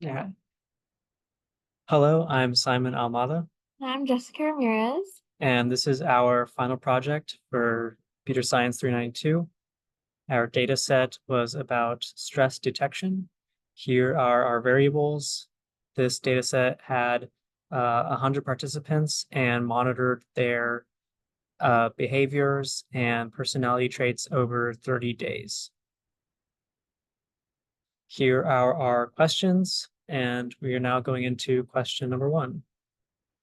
Yeah. Hello, I'm Simon Almada, I'm Jessica Ramirez. and this is our final project for Computer Science 392. Our data set was about stress detection. Here are our variables. This data set had 100 participants and monitored their behaviors and personality traits over 30 days. Here are our questions, and we are now going into question number one.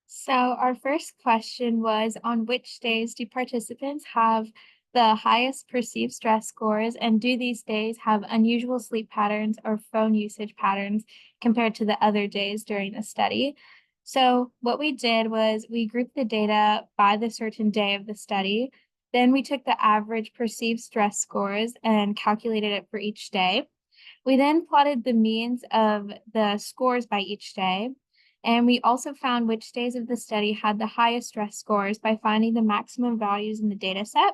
So, our first question was, on which days do participants have the highest perceived stress scores, and do these days have unusual sleep patterns or phone usage patterns compared to the other days during the study? So, what we did was we grouped the data by the certain day of the study. Then we took the average perceived stress scores and calculated it for each day. We then plotted the means of the scores by each day, and we also found which days of the study had the highest stress scores by finding the maximum values in the data set.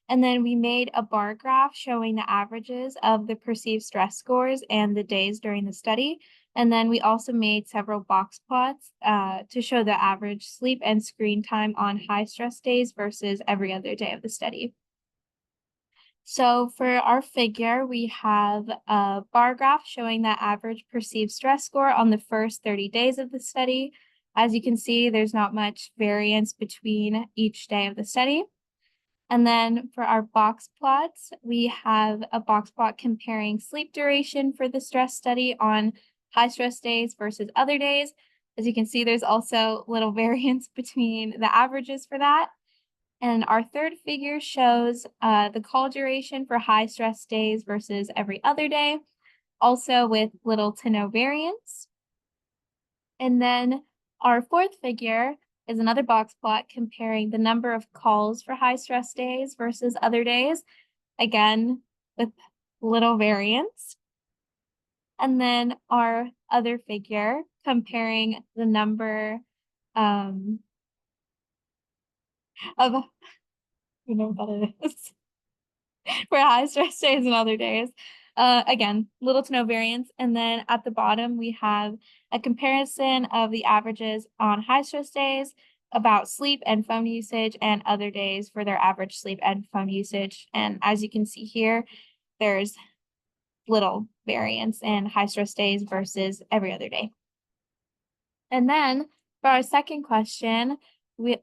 And then we made a bar graph showing the averages of the perceived stress scores and the days during the study. And then we also made several box plots to show the average sleep and screen time on high stress days versus every other day of the study. So for our figure, we have a bar graph showing that average perceived stress score on the first 30 days of the study. As you can see, there's not much variance between each day of the study. And then for our box plots, we have a box plot comparing sleep duration for the stress study on high stress days versus other days. As you can see, there's also little variance between the averages for that. And our third figure shows the call duration for high stress days versus every other day, also with little to no variance. And then our fourth figure is another box plot comparing the number of calls for high stress days versus other days, again, with little variance. And then our other figure comparing the number of, you know what it is. For high stress days and other days. Again, little to no variance. And then at the bottom, we have a comparison of the averages on high stress days about sleep and phone usage and other days for their average sleep and phone usage. And as you can see here, there's little variance in high stress days versus every other day. And then for our second question, we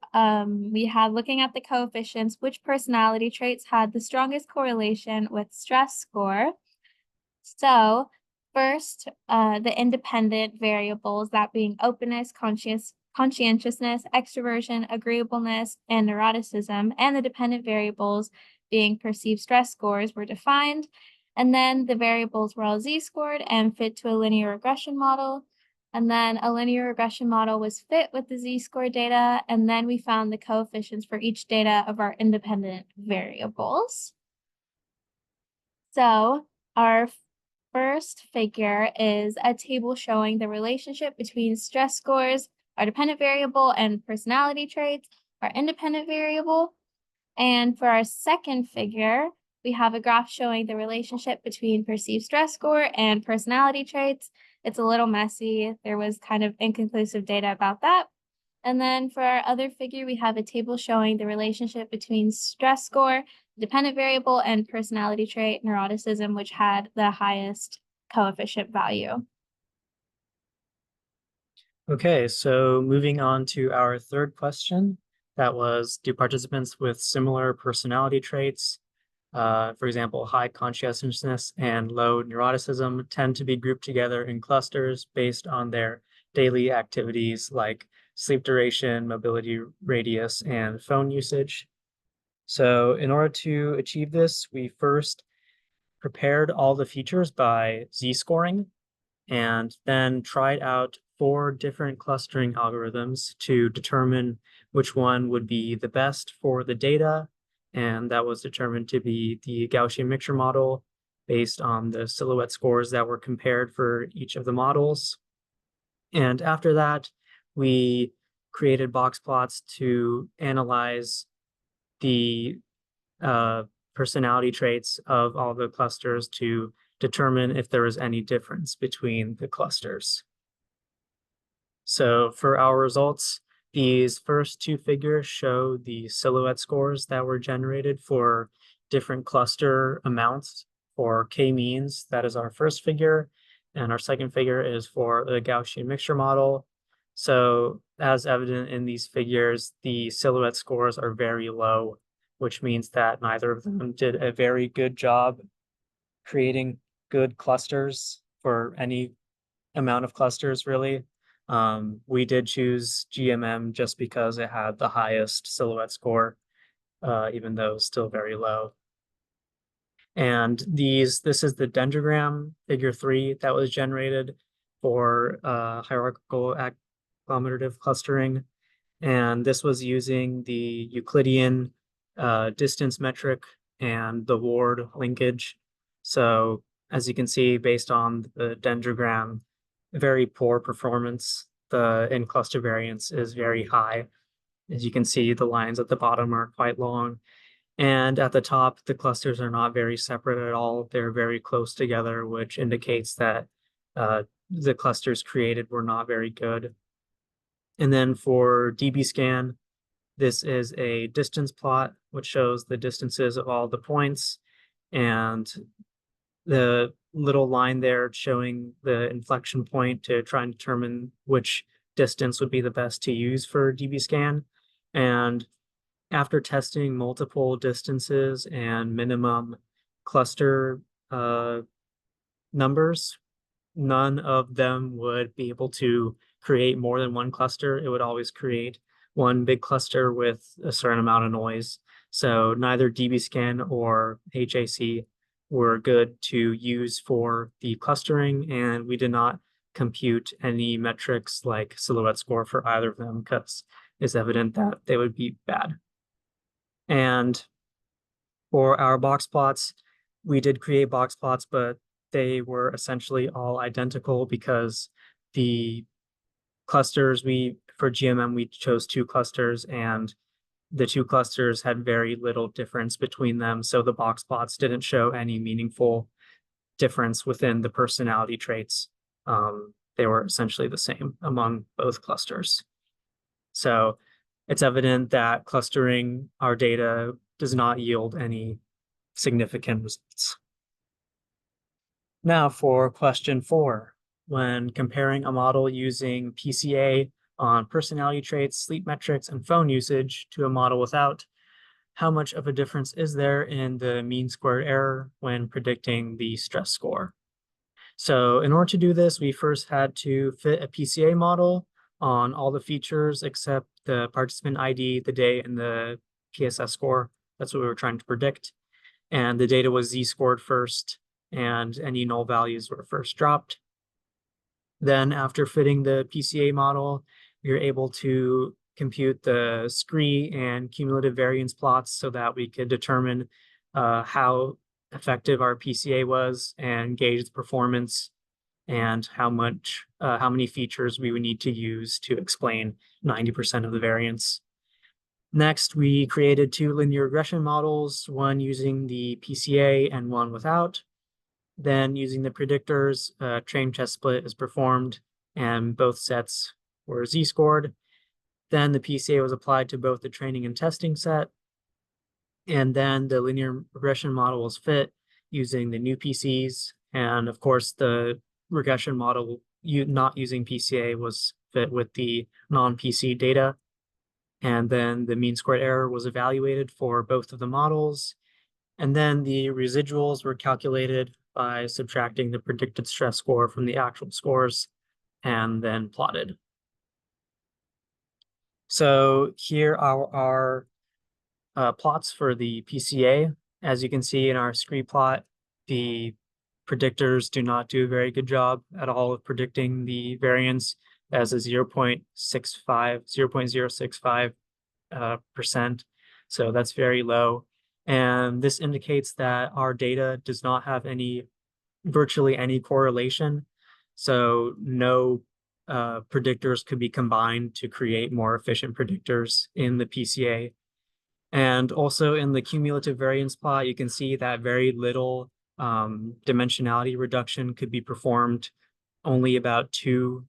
had looking at the coefficients, which personality traits had the strongest correlation with stress score. So first, the independent variables, that being openness, conscientiousness, extroversion, agreeableness, and neuroticism, and the dependent variables being perceived stress scores were defined. And then the variables were all z-scored and fit to a linear regression model. And then a linear regression model was fit with the z-score data. And then we found the coefficients for each data of our independent variables. So our first figure is a table showing the relationship between stress scores, our dependent variable, and personality traits, our independent variable. And for our second figure, we have a graph showing the relationship between perceived stress score and personality traits. It's a little messy. There was kind of inconclusive data about that. And then for our other figure, we have a table showing the relationship between stress score, dependent variable, and personality trait, neuroticism, which had the highest coefficient value. Okay, so moving on to our third question, that was, do participants with similar personality traits, for example, high conscientiousness and low neuroticism, tend to be grouped together in clusters based on their daily activities like sleep duration, mobility radius, and phone usage? So in order to achieve this, we first prepared all the features by z-scoring and then tried out 4 different clustering algorithms to determine which one would be the best for the data. And that was determined to be the Gaussian mixture model based on the silhouette scores that were compared for each of the models. And after that, we created box plots to analyze the uh, personality traits of all the clusters to determine if there was any difference between the clusters. So for our results, these first two figures show the silhouette scores that were generated for different cluster amounts for k-means. That is our first figure. And our second figure is for the Gaussian mixture model. So as evident in these figures, the silhouette scores are very low, which means that neither of them did a very good job creating good clusters for any amount of clusters, really. We did choose GMM just because it had the highest silhouette score, even though still very low. And this is the dendrogram, figure 3, that was generated for hierarchical agglomerative clustering. And this was using the Euclidean distance metric and the Ward linkage. So as you can see, based on the dendrogram, very poor performance. The in-cluster variance is very high. As you can see, the lines at the bottom are quite long. And at the top, the clusters are not very separate at all. They're very close together, which indicates that the clusters created were not very good. And then for dbScan, this is a distance plot, which shows the distances of all the points. And the little line there showing the inflection point to try and determine which distance would be the best to use for dbScan. And after testing multiple distances and minimum cluster numbers, none of them would be able to create more than one cluster. It would always create one big cluster with a certain amount of noise. So neither dbScan or HAC were good to use for the clustering, and we did not compute any metrics like silhouette score for either of them because it's evident that they would be bad. And for our box plots, we did create box plots, but they were essentially all identical because the clusters for GMM, we chose 2 clusters, and the 2 clusters had very little difference between them. So the box plots didn't show any meaningful difference within the personality traits. They were essentially the same among both clusters. So it's evident that clustering our data does not yield any significant results. Now for question 4, when comparing a model using PCA on personality traits, sleep metrics, and phone usage to a model without, how much of a difference is there in the mean squared error when predicting the stress score? So in order to do this, we first had to fit a PCA model on all the features except the participant ID, the day, and the PSS score. That's what we were trying to predict. And the data was z-scored first, and any null values were first dropped. Then after fitting the PCA model, we were able to compute the SCREE and cumulative variance plots so that we could determine how effective our PCA was and gauge the performance and how many features we would need to use to explain 90% of the variance. Next, we created 2 linear regression models, one using the PCA and one without. Then using the predictors, train test split is performed and both sets were z-scored. Then the PCA was applied to both the training and testing set. And then the linear regression model was fit using the new PCs. And of course, the regression model not using PCA was fit with the non-PC data. And then the mean squared error was evaluated for both of the models. And then the residuals were calculated by subtracting the predicted stress score from the actual scores and then plotted. So here are our plots for the PCA. As you can see in our SCREE plot, the predictors do not do a very good job at all of predicting the variance as a 0.065%. So that's very low. And this indicates that our data does not have virtually any correlation. So no predictors could be combined to create more efficient predictors in the PCA. And also in the cumulative variance plot, you can see that very little dimensionality reduction could be performed. Only about two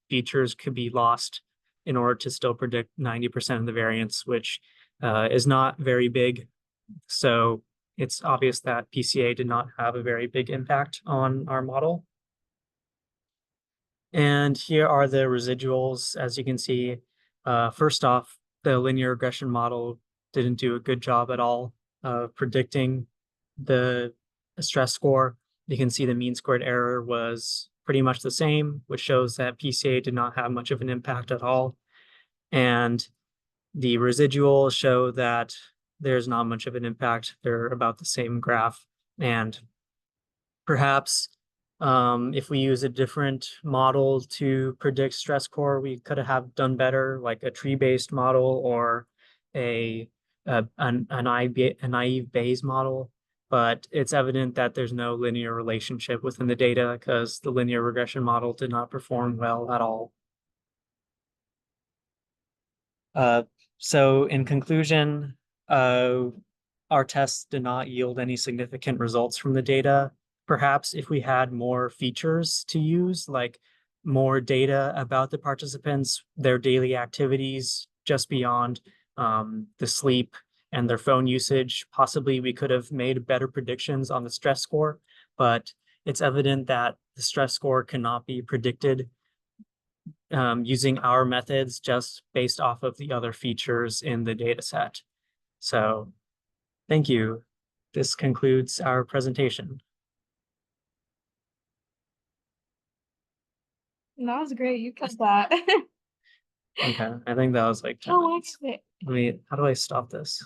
features could be lost in order to still predict 90% of the variance, which is not very big. So it's obvious that PCA did not have a very big impact on our model. And here are the residuals. As you can see, first off, the linear regression model didn't do a good job at all of predicting the stress score. You can see the mean squared error was pretty much the same, which shows that PCA did not have much of an impact at all. And the residuals show that there's not much of an impact. They're about the same graph. And perhaps if we use a different model to predict stress score, we could have done better, like a tree-based model or a naive Bayes model. But it's evident that there's no linear relationship within the data because the linear regression model did not perform well at all. So in conclusion, our tests did not yield any significant results from the data. Perhaps if we had more features to use, like more data about the participants, their daily activities, just beyond the sleep and their phone usage, possibly we could have made better predictions on the stress score, but it's evident that the stress score cannot be predicted using our methods just based off of the other features in the data set. So thank you. This concludes our presentation. That was great. You cut that. Okay, I think that was like 10 Oh, minutes. okay. How do I stop this?